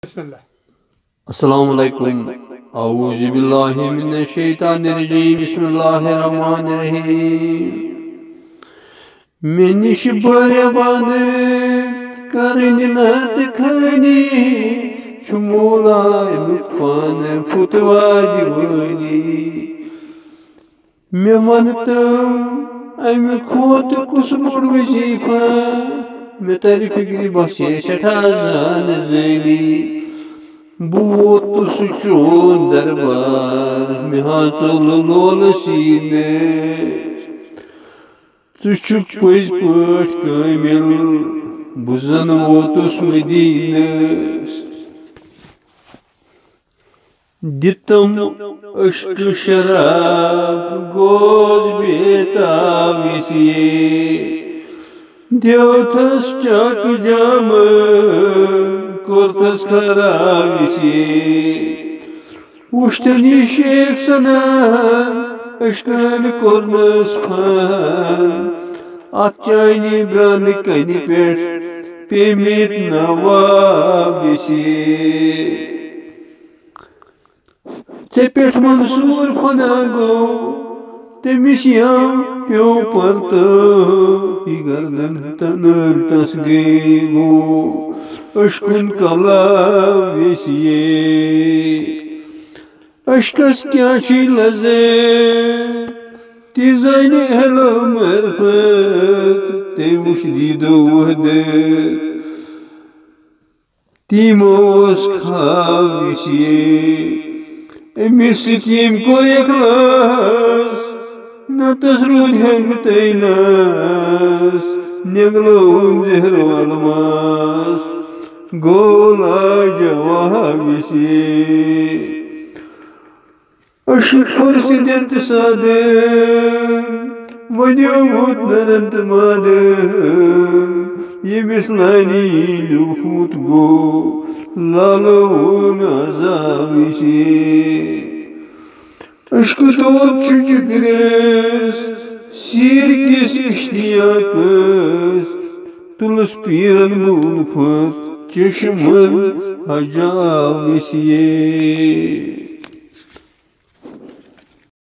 बिस्मिल्लाह। अस्सलामुअलैकुम। औज़ु बिल्लाहि मिनश शैतानिर्रजीम। बिस्मिल्लाहिर्रहमानिर्रहीम। मिनिश बरबाद करनि नत खानी छुमोलाय मुखान फुतवा दीवानी। मैं मनतम अमि खोत कुस बोड़ वजीफा मैं तारी फिक्री बसे सठा जान जानी। बूत चोन दरबार में हाचल लोल सीने तुझ पज पट कामिल बुजन वोतुस मदीनस। दितम अश्क शराब गोज बेताविसिए देवथस चक जाम कोरतस खराविसिए। उश्तनी शेख सनान अश्कन कोरनस फान अचानी ब्रांद कनी पेट पेमित नवाविसिए। ते पेट मंसूर फना गो तमिस यम प्यो परत गर्दन तनर तस गई वो अश्कुन कला विसिए। अश्कस क्या छी लजे तिजानी हलो मरफत ते मुशदीदो वहदत तीमोस खाविसिए। अमिस सतीम कोर इखलास नतस रूद हेंग तैनास निगलोन जहर अलमास गोला जवाबिसिए। अशुर सिदंत सादन वन्योमुत नरंत मादन यमिस लानी लुखमुत गो लालोन अजाबिसिए। अश्क दोत जिगरेस सीर किस इश्तियाकस तुलस पीरन बुलफत चश्मन हजाविसिए।